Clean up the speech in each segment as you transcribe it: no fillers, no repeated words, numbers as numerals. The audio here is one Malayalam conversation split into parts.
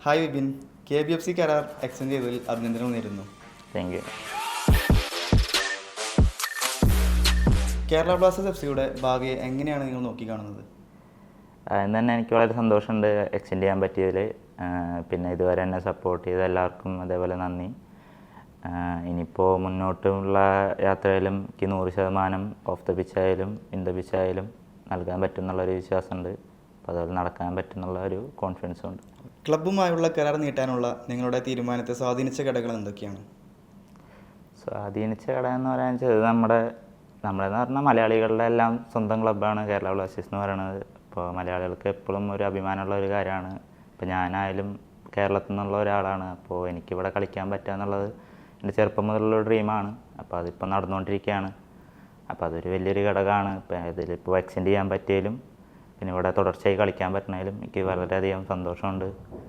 ഹായ് വിപിൻ, KBFC കരാർ എക്സ്റ്റെൻഡ് ചെയ്തതിൽ അഭിനന്ദനങ്ങൾ നേരുന്നു. Thank you. കേരള ബ്ലാസ്റ്റേഴ്സ് FC-യുടെ ഭാവിയെ എങ്ങനെയാണ് നിങ്ങൾ നോക്കിക്കാണുന്നത്? ആദ്യം തന്നെ എനിക്ക് വളരെ സന്തോഷമുണ്ട് എക്സ്റ്റെൻഡ് ചെയ്യാൻ പറ്റിയതിൽ. പിന്നെ ഇതുവരെ എന്നെ സപ്പോർട്ട് ചെയ്ത എല്ലാവർക്കും അതേപോലെ നന്ദി. ഇനിയിപ്പോൾ മുന്നോട്ടുള്ള യാത്രയിലും എനിക്ക് 100% ഓഫ് ദ പിച്ചായാലും ഇൻ ദ പിച്ചായാലും നൽകാൻ പറ്റുമെന്നുള്ളൊരു വിശ്വാസമുണ്ട്. അപ്പോൾ അതുപോലെ നടക്കാൻ പറ്റുന്നുള്ള ഒരു കോൺഫിഡൻസും ഉണ്ട്. ക്ലബ്ബുമായുള്ള കരാർ നീട്ടാനുള്ള നിങ്ങളുടെ തീരുമാനത്തെ സ്വാധീനിച്ച ഘടകങ്ങൾ എന്തൊക്കെയാണ്? സ്വാധീനിച്ച ഘടകം എന്ന് പറയാൻ വെച്ചാൽ നമ്മളെന്ന് പറഞ്ഞാൽ മലയാളികളുടെ എല്ലാം സ്വന്തം ക്ലബ്ബാണ് കേരള ബ്ലാസ്റ്റേഴ്സ് എന്ന് പറയുന്നത്. ഇപ്പോൾ മലയാളികൾക്ക് എപ്പോഴും ഒരു അഭിമാനമുള്ള ഒരു കാര്യമാണ്. ഇപ്പോൾ ഞാനായാലും കേരളത്തിൽ നിന്നുള്ള ഒരാളാണ്. അപ്പോൾ എനിക്കിവിടെ കളിക്കാൻ പറ്റുക എന്നുള്ളത് എൻ്റെ ചെറുപ്പം മുതലുള്ള ഡ്രീമാണ്. അപ്പോൾ അതിപ്പോൾ നടന്നുകൊണ്ടിരിക്കുകയാണ്. അപ്പോൾ അതൊരു വലിയൊരു ഘടകമാണ്. ഇപ്പോൾ ഇതിലിപ്പോൾ എക്സ്റ്റെൻഡ് ചെയ്യാൻ പറ്റിയാലും പിന്നെ ഇവിടെ തുടർച്ചയായി കളിക്കാൻ പറ്റണേലും എനിക്ക് വളരെയധികം സന്തോഷമുണ്ട്.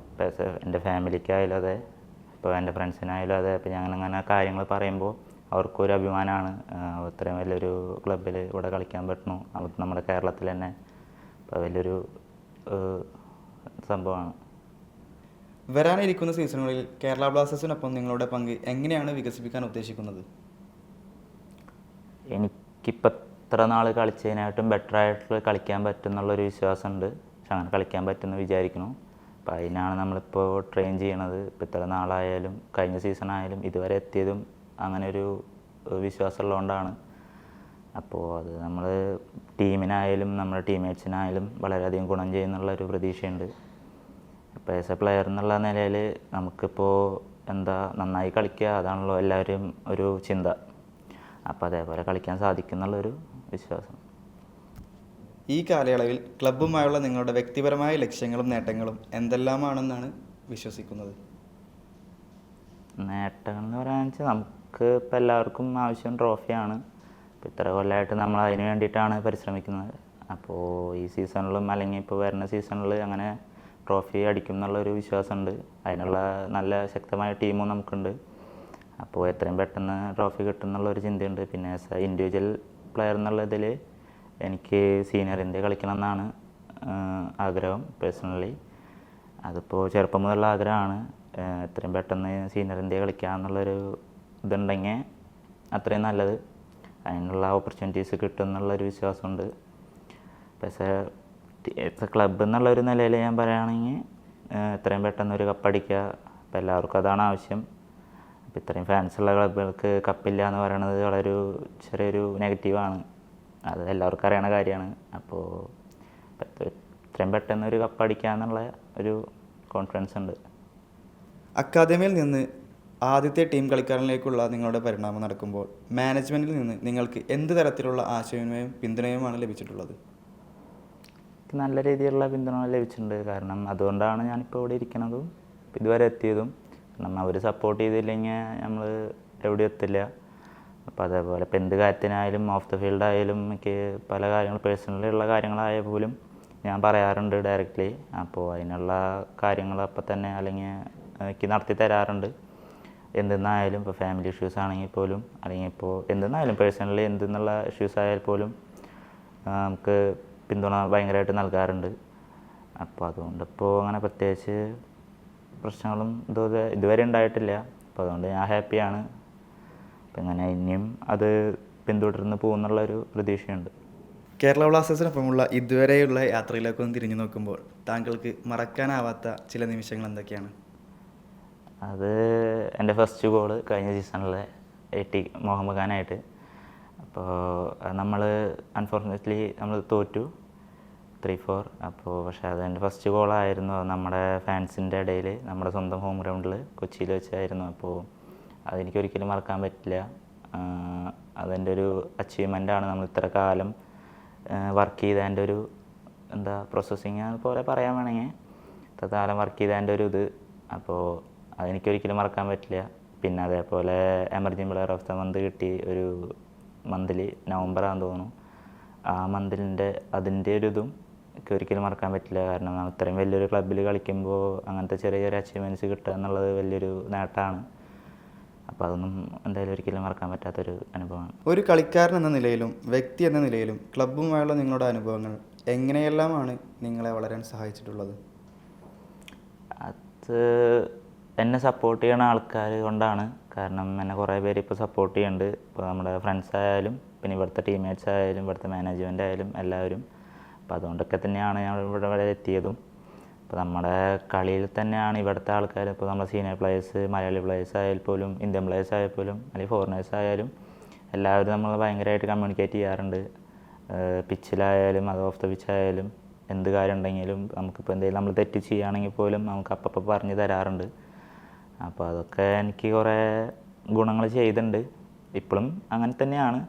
ഇപ്പോൾ എൻ്റെ ഫാമിലിക്കായാലും അതെ, ഇപ്പോൾ എൻ്റെ ഫ്രണ്ട്സിനായാലും അതെ. ഇപ്പോൾ അങ്ങനെ കാര്യങ്ങൾ പറയുമ്പോൾ അവർക്കൊരു അഭിമാനമാണ്. ഇത്രയും വലിയൊരു ക്ലബ്ബിൽ ഇവിടെ കളിക്കാൻ പറ്റുന്നു, നമ്മുടെ കേരളത്തിൽ തന്നെ. അപ്പോൾ വലിയൊരു സംഭവമാണ്. വരാനിരിക്കുന്ന സീസണുകളിൽ കേരള ബ്ലാസ്റ്റേഴ്സിനൊപ്പം നിങ്ങളുടെ പങ്ക് എങ്ങനെയാണ് വികസിപ്പിക്കാൻ ഉദ്ദേശിക്കുന്നത്? എനിക്കിപ്പോൾ ഇത്ര നാൾ കളിച്ചതിനായിട്ടും ബെറ്ററായിട്ട് കളിക്കാൻ പറ്റും എന്നുള്ളൊരു വിശ്വാസമുണ്ട്. പക്ഷെ അങ്ങനെ കളിക്കാൻ പറ്റുമെന്ന് വിചാരിക്കുന്നു. അപ്പോൾ അതിനാണ് നമ്മളിപ്പോൾ ട്രെയിൻ ചെയ്യണത്. ഇപ്പോൾ ഇത്ര നാളായാലും കഴിഞ്ഞ സീസണായാലും ഇതുവരെ എത്തിയതും അങ്ങനെ ഒരു വിശ്വാസമുള്ളതുകൊണ്ടാണ്. അപ്പോൾ അത് നമ്മൾ ടീമിനായാലും നമ്മുടെ ടീംമേറ്റ്സിനായാലും വളരെയധികം ഗുണം ചെയ്യുന്നുള്ളൊരു പ്രതീക്ഷയുണ്ട്. ഇപ്പോൾ ആസ് എ പ്ലെയർ എന്നുള്ള നിലയിൽ നമുക്കിപ്പോൾ നന്നായി കളിക്കുക, അതാണല്ലോ എല്ലാവരും ഒരു ചിന്ത. അപ്പോൾ അതേപോലെ കളിക്കാൻ സാധിക്കുന്നുള്ളൊരു വിശ്വാസം. ഈ കാലയളവിൽ ക്ലബ്ബുമായുള്ള നിങ്ങളുടെ വ്യക്തിപരമായ ലക്ഷ്യങ്ങളും നേട്ടങ്ങളും എന്തെല്ലാമാണെന്നാണ് വിശ്വസിക്കുന്നത്? നേട്ടങ്ങൾ എന്ന് പറയാന്ന് വെച്ചാൽ നമുക്ക് ഇപ്പോൾ എല്ലാവർക്കും ആവശ്യം ട്രോഫിയാണ്. ഇപ്പോൾ ഇത്ര കൊല്ലമായിട്ട് നമ്മൾ അതിന് വേണ്ടിയിട്ടാണ് പരിശ്രമിക്കുന്നത്. അപ്പോൾ ഈ സീസണിലും അല്ലെങ്കിൽ ഇപ്പോൾ വരുന്ന സീസണിൽ അങ്ങനെ ട്രോഫി അടിക്കും എന്നുള്ളൊരു വിശ്വാസമുണ്ട്. അതിനുള്ള നല്ല ശക്തമായ ടീമും നമുക്കുണ്ട്. അപ്പോൾ എത്രയും പെട്ടെന്ന് ട്രോഫി കിട്ടും എന്നുള്ളൊരു ചിന്തയുണ്ട്. പിന്നെ ആസ് എ ഇൻഡിവിജ്വൽ പ്ലെയർ എന്നുള്ളതിൽ എനിക്ക് സീനിയർ ഇന്ത്യ കളിക്കണം എന്നാണ് ആഗ്രഹം പേഴ്സണലി. അതിപ്പോൾ ചെറുപ്പം മുതലുള്ള ആഗ്രഹമാണ്. എത്രയും പെട്ടെന്ന് സീനിയർ ഇന്ത്യ കളിക്കുക എന്നുള്ളൊരു ഇതുണ്ടെങ്കിൽ അത്രയും നല്ലത്. അതിനുള്ള ഓപ്പർച്യൂണിറ്റീസ് കിട്ടും എന്നുള്ളൊരു വിശ്വാസമുണ്ട്. പക്ഷേ ക്ലബ്ബ് എന്നുള്ളൊരു നിലയിൽ ഞാൻ പറയുകയാണെങ്കിൽ എത്രയും പെട്ടെന്ന് ഒരു കപ്പടിക്കുക. അപ്പോൾ എല്ലാവർക്കും അതാണ് ആവശ്യം. അപ്പോൾ ഇത്രയും ഫാൻസുള്ള ക്ലബ്ബുകൾക്ക് കപ്പില്ല എന്ന് പറയുന്നത് വളരെ ചെറിയൊരു നെഗറ്റീവാണ്. അത് എല്ലാവർക്കും അറിയണ കാര്യമാണ്. അപ്പോൾ ഇത്രയും പെട്ടെന്ന് ഒരു കപ്പടിക്കുക എന്നുള്ള ഒരു കോൺഫിഡൻസ് ഉണ്ട്. അക്കാദമിയിൽ നിന്ന് ആദ്യത്തെ ടീം കളിക്കാരനിലേക്കുള്ള നിങ്ങളുടെ പരിണാമം നടക്കുമ്പോൾ മാനേജ്മെൻറ്റിൽ നിന്ന് നിങ്ങൾക്ക് എന്ത് തരത്തിലുള്ള ആശയവിനിമയവും പിന്തുണയുമാണ് ലഭിച്ചിട്ടുള്ളത്? നല്ല രീതിയിലുള്ള പിന്തുണ ലഭിച്ചിട്ടുണ്ട്. കാരണം അതുകൊണ്ടാണ് ഞാനിപ്പോൾ ഇവിടെ ഇരിക്കുന്നതും ഇതുവരെ എത്തിയതും. കാരണം അവർ സപ്പോർട്ട് ചെയ്തില്ലെങ്കിൽ നമ്മൾ എവിടെയും എത്തില്ല. അപ്പോൾ അതേപോലെ ഇപ്പോൾ എന്ത് കാര്യത്തിനായാലും ഓഫ് ദ ഫീൽഡായാലും എനിക്ക് പല കാര്യങ്ങൾ പേഴ്സണലി ഉള്ള കാര്യങ്ങളായ പോലും ഞാൻ പറയാറുണ്ട് ഡയറക്റ്റ്ലി. അപ്പോൾ അതിനുള്ള കാര്യങ്ങൾ അപ്പം തന്നെ അല്ലെങ്കിൽ എനിക്ക് നടത്തി തരാറുണ്ട്. എന്തെന്നായാലും ഇപ്പോൾ ഫാമിലി ഇഷ്യൂസ് ആണെങ്കിൽ പോലും അല്ലെങ്കിൽ ഇപ്പോൾ എന്തെന്നായാലും പേഴ്സണലി എന്തെന്നുള്ള ഇഷ്യൂസ് ആയാൽ പോലും നമുക്ക് പിന്തുണ ഭയങ്കരമായിട്ട് നൽകാറുണ്ട്. അപ്പോൾ അതുകൊണ്ടിപ്പോൾ അങ്ങനെ പ്രത്യേകിച്ച് പ്രശ്നങ്ങളും ഇതുവരെ ഉണ്ടായിട്ടില്ല. അപ്പോൾ അതുകൊണ്ട് ഞാൻ ഹാപ്പിയാണ്. അപ്പം ഇങ്ങനെ ഇനിയും അത് പിന്തുടർന്ന് പോകുന്നുള്ളൊരു പ്രതീക്ഷയുണ്ട്. കേരള ബ്ലാസ്റ്റേഴ്സിനൊപ്പമുള്ള ഇതുവരെയുള്ള യാത്രയിലേക്കൊന്ന് തിരിഞ്ഞു നോക്കുമ്പോൾ താങ്കൾക്ക് മറക്കാനാവാത്ത ചില നിമിഷങ്ങൾ എന്തൊക്കെയാണ്? അത് എൻ്റെ ഫസ്റ്റ് ഗോള് കഴിഞ്ഞ സീസണിലെ മുഹമ്മദ് ഖാനായിട്ട്. അപ്പോൾ നമ്മൾ അൺഫോർച്ചുനേറ്റ്ലി നമ്മൾ തോറ്റു 3-4. അപ്പോൾ പക്ഷേ അതെൻ്റെ ഫസ്റ്റ് ഗോളായിരുന്നു. നമ്മുടെ ഫാൻസിൻ്റെ ഇടയിൽ നമ്മുടെ സ്വന്തം ഹോം ഗ്രൗണ്ടിൽ കൊച്ചിയിൽ വെച്ചായിരുന്നു. അപ്പോൾ അതെനിക്കൊരിക്കലും മറക്കാൻ പറ്റില്ല. അതെൻ്റെ ഒരു അച്ചീവ്മെൻ്റാണ്. നമ്മൾ ഇത്ര കാലം വർക്ക് ചെയ്തതിൻ്റെ ഒരു പ്രോസസ്സിങ് പോലെ പറയാൻ വേണമെങ്കിൽ ഇത്ര കാലം വർക്ക് ചെയ്തതിൻ്റെ ഒരു ഇത്. അപ്പോൾ അതെനിക്കൊരിക്കലും മറക്കാൻ പറ്റില്ല. പിന്നെ അതേപോലെ emerging player of the month കിട്ടി ഒരു മന്തിൽ, നവംബറാണെന്ന് തോന്നുന്നു. ആ മന്തിലിൻ്റെ അതിൻ്റെ ഒരു ഇതും എനിക്ക് ഒരിക്കലും മറക്കാൻ പറ്റില്ല. കാരണം ഇത്രയും വലിയൊരു ക്ലബ്ബിൽ കളിക്കുമ്പോൾ അങ്ങനത്തെ ചെറിയ ചെറിയ അച്ചീവ്മെൻറ്റ്സ് കിട്ടുക എന്നുള്ളത് വലിയൊരു നേട്ടമാണ്. അപ്പോൾ അതൊന്നും എന്തായാലും ഒരിക്കലും മറക്കാൻ പറ്റാത്തൊരു അനുഭവമാണ്. ഒരു കളിക്കാരൻ എന്ന നിലയിലും വ്യക്തി എന്ന നിലയിലും ക്ലബ്ബുമായുള്ള നിങ്ങളുടെ അനുഭവങ്ങൾ എങ്ങനെയെല്ലാമാണ് നിങ്ങളെ വളരാൻ സഹായിച്ചിട്ടുള്ളത്? അത് എന്നെ സപ്പോർട്ട് ചെയ്യണ ആൾക്കാർ കൊണ്ടാണ്. കാരണം എന്നെ കുറേ പേര് ഇപ്പോൾ സപ്പോർട്ട് ചെയ്യുന്നുണ്ട്. ഇപ്പോൾ നമ്മുടെ ഫ്രണ്ട്സ് ആയാലും പിന്നെ ഇവിടുത്തെ ടീംമേറ്റ്സ് ആയാലും ഇവിടുത്തെ മാനേജ്മെൻ്റ് ആയാലും എല്ലാവരും. അപ്പോൾ അതുകൊണ്ടൊക്കെ തന്നെയാണ് ഞാൻ ഇവിടെ വരെ എത്തിയതും. ഇപ്പോൾ നമ്മുടെ കളിയിൽ തന്നെയാണ് ഇവിടുത്തെ ആൾക്കാർ, ഇപ്പോൾ നമ്മുടെ സീനിയർ പ്ലേയേഴ്സ്, മലയാളി പ്ലേയേഴ്സ് ആയാൽ പോലും ഇന്ത്യൻ പ്ലേയേഴ്സ് ആയാൽ പോലും അല്ലെങ്കിൽ ഫോറിനേഴ്സ് ആയാലും എല്ലാവരും നമ്മൾ ഭയങ്കരമായിട്ട് കമ്മ്യൂണിക്കേറ്റ് ചെയ്യാറുണ്ട്. പിച്ചിലായാലും അത് ഓഫ് ദ പിച്ചായാലും എന്ത് കാര്യം ഉണ്ടെങ്കിലും നമുക്കിപ്പോൾ എന്തെങ്കിലും നമ്മൾ തെറ്റ് ചെയ്യുകയാണെങ്കിൽ പോലും നമുക്ക് അപ്പം പറഞ്ഞു തരാറുണ്ട്. അപ്പോൾ അതൊക്കെ എനിക്ക് കുറേ ഗുണങ്ങൾ ചെയ്തിട്ടുണ്ട്. ഇപ്പോഴും അങ്ങനെ തന്നെയാണ്.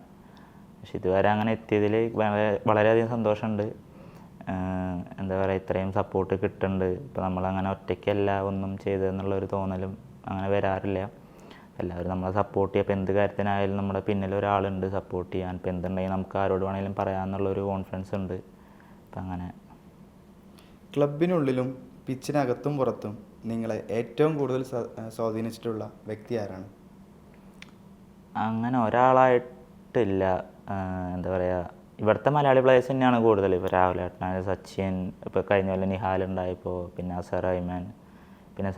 പക്ഷെ ഇതുവരെ അങ്ങനെ എത്തിയതിൽ വളരെയധികം സന്തോഷമുണ്ട്. എന്താ പറയുക, ഇത്രയും സപ്പോർട്ട് കിട്ടുന്നുണ്ട്. ഇപ്പോൾ നമ്മളങ്ങനെ ഒറ്റയ്ക്കല്ല ഒന്നും ചെയ്തതെന്നുള്ളൊരു തോന്നലും അങ്ങനെ വരാറില്ല. എല്ലാവരും നമ്മളെ സപ്പോർട്ട് ചെയ്യുക. ഇപ്പോൾ എന്ത് കാര്യത്തിനായാലും നമ്മുടെ പിന്നിൽ ഒരാളുണ്ട് സപ്പോർട്ട് ചെയ്യാൻ. ഇപ്പോൾ എന്തുണ്ടെങ്കിൽ നമുക്ക് ആരോട് വേണമെങ്കിലും പറയാമെന്നുള്ളൊരു കോൺഫിഡൻസ് ഉണ്ട്. അപ്പം അങ്ങനെ ക്ലബിനുള്ളിലും പിച്ചിനകത്തും പുറത്തും നിങ്ങളെ ഏറ്റവും കൂടുതൽ സ്വാധീനിച്ചിട്ടുള്ള വ്യക്തി ആരാണ്? അങ്ങനെ ഒരാളായിട്ടില്ല. എന്താ പറയുക, ഇവിടുത്തെ മലയാളി പ്ലേയേഴ്സ് തന്നെയാണ് കൂടുതൽ. ഇപ്പോൾ രാഹുൽ ഏട്ടനായ സച്ചിൻ, ഇപ്പോൾ കഴിഞ്ഞ കൊല്ലം നിഹാൽ ഉണ്ടായപ്പോൾ, പിന്നെ അസർ അയ്മാൻ, പിന്നെ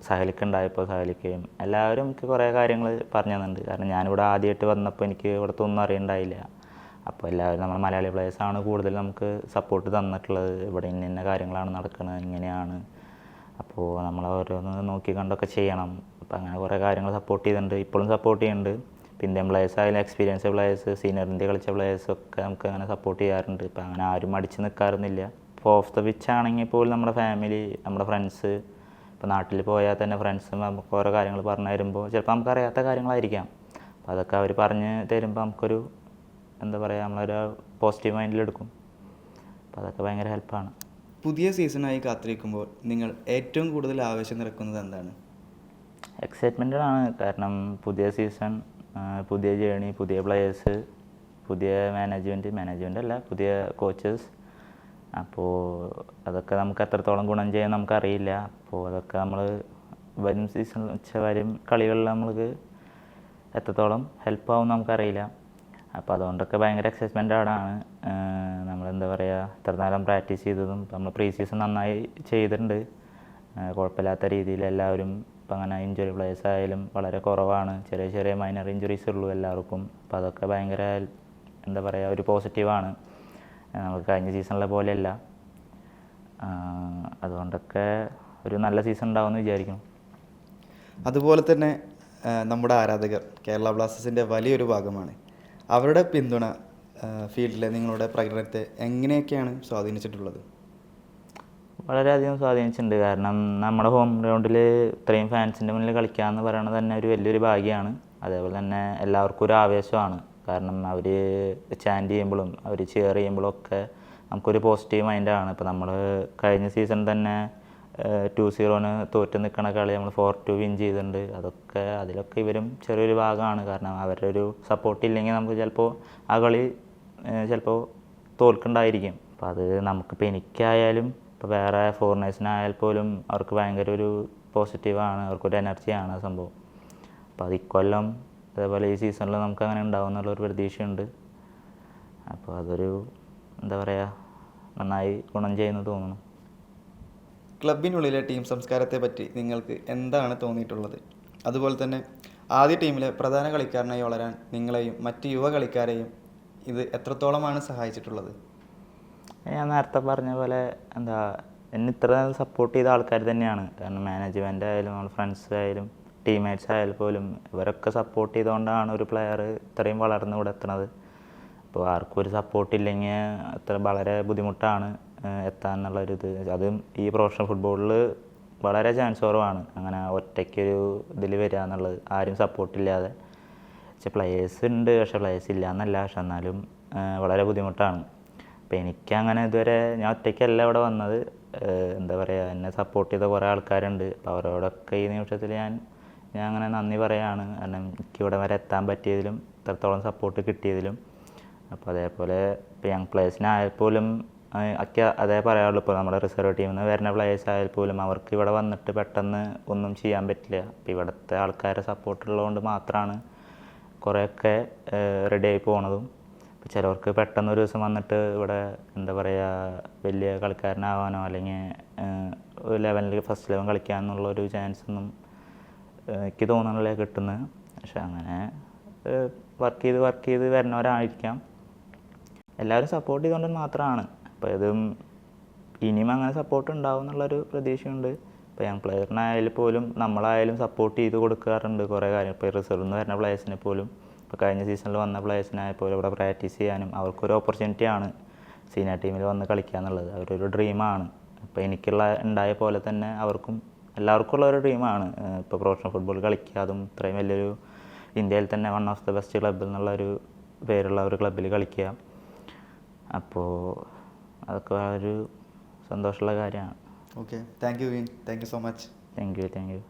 സഹലിക്ക് ഉണ്ടായപ്പോൾ സഹലിക്കയും എല്ലാവരും എനിക്ക് കുറേ കാര്യങ്ങൾ പറഞ്ഞു തന്നിട്ടുണ്ട്. കാരണം ഞാനിവിടെ ആദ്യമായിട്ട് വന്നപ്പോൾ എനിക്ക് ഇവിടുത്തെ ഒന്നും അറിയണ്ടായില്ല. അപ്പോൾ എല്ലാവരും നമ്മൾ മലയാളി പ്ലേയേഴ്സാണ് കൂടുതൽ നമുക്ക് സപ്പോർട്ട് തന്നിട്ടുള്ളത്. ഇവിടെ ഇന്ന കാര്യങ്ങളാണ് നടക്കുന്നത്, ഇങ്ങനെയാണ്, അപ്പോൾ നമ്മൾ ഓരോന്ന് നോക്കി കണ്ടൊക്കെ ചെയ്യണം. അപ്പോൾ അങ്ങനെ കുറേ കാര്യങ്ങൾ സപ്പോർട്ട് ചെയ്തിട്ടുണ്ട്, ഇപ്പോഴും സപ്പോർട്ട് ചെയ്യുന്നുണ്ട്. ഇപ്പോൾ ഇന്ത്യൻ പ്ലേയേഴ്സ് ആയാലും എക്സ്പീരിയൻസ് പ്ലേയേഴ്സ്, സീനിയർ ഇന്ത്യ കളിച്ച പ്ലേയേഴ്സൊക്കെ നമുക്ക് അങ്ങനെ സപ്പോർട്ട് ചെയ്യാറുണ്ട്. ഇപ്പോൾ അങ്ങനെ ആരും അടിച്ച് നിൽക്കാറൊന്നുമില്ല. ഇപ്പോൾ ഓഫ് ദ പിച്ച് ആണെങ്കിൽ പോലും നമ്മുടെ ഫാമിലി, നമ്മുടെ ഫ്രണ്ട്സ്, ഇപ്പോൾ നാട്ടിൽ പോയാൽ തന്നെ ഫ്രണ്ട്സും നമുക്ക് ഓരോ കാര്യങ്ങൾ പറഞ്ഞു തരുമ്പോൾ ചിലപ്പോൾ നമുക്കറിയാത്ത കാര്യങ്ങളായിരിക്കാം. അപ്പോൾ അതൊക്കെ അവർ പറഞ്ഞ് തരുമ്പോൾ നമുക്കൊരു എന്താ പറയുക, നമ്മളൊരു പോസിറ്റീവ് മൈൻഡിലെടുക്കും. അപ്പോൾ അതൊക്കെ ഭയങ്കര ഹെൽപ്പാണ്. പുതിയ സീസണായി കാത്തിരിക്കുമ്പോൾ നിങ്ങൾ ഏറ്റവും കൂടുതൽ ആവേശം നിറക്കുന്നത് എന്താണ്? എക്സൈറ്റ്മെൻറ്റാണ്. കാരണം പുതിയ സീസൺ, പുതിയ ജേണി, പുതിയ പ്ലേയേഴ്സ്, പുതിയ മാനേജ്മെൻ്റ് അല്ല, പുതിയ കോച്ചസ്. അപ്പോൾ അതൊക്കെ നമുക്ക് എത്രത്തോളം ഗുണം ചെയ്യാൻ നമുക്കറിയില്ല. അപ്പോൾ അതൊക്കെ നമ്മൾ വരും വരും കളികളിൽ നമ്മൾക്ക് എത്രത്തോളം ഹെൽപ്പാവും നമുക്കറിയില്ല. അപ്പോൾ അതുകൊണ്ടൊക്കെ ഭയങ്കര എക്സൈറ്റ്മെൻറ്റാണ്. നമ്മളെന്താ പറയുക, ഇത്ര നേരം പ്രാക്ടീസ് ചെയ്തതും നമ്മൾ പ്രീ സീസൺ നന്നായി ചെയ്തിട്ടുണ്ട്. കുഴപ്പമില്ലാത്ത രീതിയിൽ എല്ലാവരും. ഇപ്പം അങ്ങനെ ഇഞ്ചുറി പ്ലേയേഴ്സ് ആയാലും വളരെ കുറവാണ്. ചെറിയ ചെറിയ മൈനർ ഇഞ്ചുറീസ് ഉള്ളൂ എല്ലാവർക്കും. അപ്പോൾ അതൊക്കെ ഭയങ്കര എന്താ പറയുക, ഒരു പോസിറ്റീവാണ്. നമുക്ക് കഴിഞ്ഞ സീസണിലെ പോലെയല്ല. അതുകൊണ്ടൊക്കെ ഒരു നല്ല സീസൺ ഉണ്ടാവുമെന്ന് വിചാരിക്കുന്നു. അതുപോലെ തന്നെ നമ്മുടെ ആരാധകർ കേരള ബ്ലാസ്റ്റേഴ്സിൻ്റെ വലിയൊരു ഭാഗമാണ്. അവരുടെ പിന്തുണ ഫീൽഡിലെ നിങ്ങളുടെ പ്രകടനത്തെ എങ്ങനെയൊക്കെയാണ് സ്വാധീനിച്ചിട്ടുള്ളത്? വളരെയധികം സ്വാധീനിച്ചിട്ടുണ്ട്. കാരണം നമ്മുടെ ഹോം ഗ്രൗണ്ടിൽ ഇത്രയും ഫാൻസിൻ്റെ മുന്നിൽ കളിക്കുക എന്ന് പറയുന്നത് തന്നെ ഒരു വലിയൊരു ഭാഗ്യമാണ്. അതേപോലെ തന്നെ എല്ലാവർക്കും ഒരു ആവേശമാണ്. കാരണം അവർ ചാൻറ്റ് ചെയ്യുമ്പോഴും അവർ ചിയർ ചെയ്യുമ്പോഴും ഒക്കെ നമുക്കൊരു പോസിറ്റീവ് മൈൻഡാണ്. ഇപ്പോൾ നമ്മൾ കഴിഞ്ഞ സീസൺ തന്നെ 2-0 തോറ്റ് നിൽക്കണ കളി നമ്മൾ 4-2 വിൻ ചെയ്തിട്ടുണ്ട്. അതിലൊക്കെ ഇവരും ചെറിയൊരു ഭാഗമാണ്. കാരണം അവരുടെ ഒരു സപ്പോർട്ട് ഇല്ലെങ്കിൽ നമുക്ക് ചിലപ്പോൾ ആ കളി ചിലപ്പോൾ തോൽക്കുണ്ടായിരിക്കും. അപ്പോൾ അത് നമുക്കിപ്പോൾ എനിക്കായാലും ഇപ്പോൾ വേറെ ഫോറിനേഴ്സിനായാൽ പോലും അവർക്ക് ഭയങ്കര ഒരു പോസിറ്റീവാണ്, അവർക്കൊരു എനർജിയാണ് ആ സംഭവം. അപ്പോൾ അത് ഇക്കൊല്ലം അതേപോലെ ഈ സീസണിൽ നമുക്ക് അങ്ങനെ ഉണ്ടാവും എന്നുള്ളൊരു പ്രതീക്ഷയുണ്ട്. അപ്പോൾ അതൊരു എന്താ പറയുക, നന്നായി ഗുണം ചെയ്യുമെന്ന് തോന്നുന്നു. ക്ലബിനുള്ളിലെ ടീം സംസ്കാരത്തെ പറ്റി നിങ്ങൾക്ക് എന്താണ് തോന്നിയിട്ടുള്ളത്? അതുപോലെ തന്നെ ആദ്യ ടീമിലെ പ്രധാന കളിക്കാരനായി വളരാൻ നിങ്ങളെയും മറ്റ് യുവ കളിക്കാരെയും ഇത് എത്രത്തോളമാണ് സഹായിച്ചിട്ടുള്ളത്? ഞാൻ നേരത്തെ പറഞ്ഞ പോലെ എന്നെ ഇത്ര സപ്പോർട്ട് ചെയ്ത ആൾക്കാർ തന്നെയാണ്. കാരണം മാനേജ്മെൻ്റ് ആയാലും നമ്മുടെ ഫ്രണ്ട്സ് ആയാലും ടീംമേറ്റ്സ് ആയാലും പോലും ഇവരൊക്കെ സപ്പോർട്ട് ചെയ്തുകൊണ്ടാണ് ഒരു പ്ലെയർ ഇത്രയും വളർന്ന് ഇവിടെ എത്തുന്നത്. അപ്പോൾ ആർക്കും ഒരു സപ്പോർട്ടില്ലെങ്കിൽ അത്ര വളരെ ബുദ്ധിമുട്ടാണ് എത്താൻ എന്നുള്ളൊരിത്. അതും ഈ പ്രൊഫഷണൽ ഫുട്ബോളിൽ വളരെ ചാൻസ് കുറവാണ് അങ്ങനെ ഒറ്റയ്ക്കൊരു ഇതിൽ വരിക എന്നുള്ളത്, ആരും സപ്പോർട്ടില്ലാതെ. പക്ഷേ പ്ലെയേഴ്സ് ഉണ്ട്, പക്ഷേ പ്ലെയേഴ്സ് ഇല്ല എന്നല്ല, പക്ഷെ എന്നാലും വളരെ ബുദ്ധിമുട്ടാണ്. അപ്പോൾ എനിക്കങ്ങനെ ഇതുവരെ ഞാൻ ഒറ്റയ്ക്കല്ല ഇവിടെ വന്നത്. എന്താ പറയുക, എന്നെ സപ്പോർട്ട് ചെയ്ത കുറേ ആൾക്കാരുണ്ട്. അപ്പോൾ അവരോടൊക്കെ ഈ നിമിഷത്തിൽ ഞാൻ അങ്ങനെ നന്ദി പറയുകയാണ്. കാരണം എനിക്കിവിടെ വരെ എത്താൻ പറ്റിയതിലും ഇത്രത്തോളം സപ്പോർട്ട് കിട്ടിയതിലും. അപ്പോൾ അതേപോലെ ഇപ്പോൾ യങ് പ്ലേയേഴ്സിനായാൽ പോലും ഒക്കെ അതേ പറയാറുള്ളൂ. ഇപ്പോൾ നമ്മുടെ റിസർവ് ടീമിൽ നിന്ന് വരുന്ന പ്ലേയേഴ്സ് ആയാൽ പോലും അവർക്ക് ഇവിടെ വന്നിട്ട് പെട്ടെന്ന് ഒന്നും ചെയ്യാൻ പറ്റില്ല. അപ്പോൾ ഇവിടുത്തെ ആൾക്കാരെ സപ്പോർട്ടുള്ളതുകൊണ്ട് മാത്രമാണ് കുറേയൊക്കെ റെഡി ആയി പോണതും. ഇപ്പോൾ ചിലവർക്ക് പെട്ടെന്ന് ഒരു ദിവസം വന്നിട്ട് ഇവിടെ എന്താ പറയുക വലിയ കളിക്കാരനാവാനോ അല്ലെങ്കിൽ ലെവലിൽ ഫസ്റ്റ് ലെവൻ കളിക്കാമെന്നുള്ളൊരു ചാൻസ് ഒന്നും എനിക്ക് തോന്നുന്നില്ല കിട്ടുന്നത്. പക്ഷെ അങ്ങനെ വർക്ക് ചെയ്ത് വരുന്നവരായിരിക്കാം. എല്ലാവരും സപ്പോർട്ട് ചെയ്തുകൊണ്ട് മാത്രമാണ്. അപ്പോൾ ഇതും ഇനിയും അങ്ങനെ സപ്പോർട്ട് ഉണ്ടാവും എന്നുള്ളൊരു പ്രതീക്ഷയുണ്ട്. ഇപ്പോൾ യങ് പ്ലെയറിനായാലും പോലും നമ്മളായാലും സപ്പോർട്ട് ചെയ്ത് കൊടുക്കാറുണ്ട് കുറേ കാര്യം. ഇപ്പോൾ റിസർവിൽ നിന്ന് വരുന്ന പ്ലേയേഴ്സിനെ പോലും, ഇപ്പോൾ കഴിഞ്ഞ സീസണിൽ വന്ന പ്ലേയേഴ്സിനായാൽ പോലും ഇവിടെ പ്രാക്ടീസ് ചെയ്യാനും അവർക്കൊരു ഓപ്പർച്യൂണിറ്റിയാണ് സീനിയർ ടീമിൽ വന്ന് കളിക്കുക എന്നുള്ളത്. അവരൊരു ഡ്രീമാണ്. ഇപ്പോൾ ഉണ്ടായ പോലെ തന്നെ അവർക്കും എല്ലാവർക്കും ഉള്ള ഒരു ഡ്രീമാണ് ഇപ്പോൾ പ്രൊഫഷണൽ ഫുട്ബോൾ കളിക്കുക. അതും ഇത്രയും വലിയൊരു ഇന്ത്യയിൽ തന്നെ one of the best club എന്നുള്ളൊരു പേരുള്ള ഒരു ക്ലബ്ബിൽ കളിക്കുക. അപ്പോൾ അതൊക്കെ ഒരു സന്തോഷമുള്ള കാര്യമാണ്. Okay, thank you win, thank you so much. Thank you.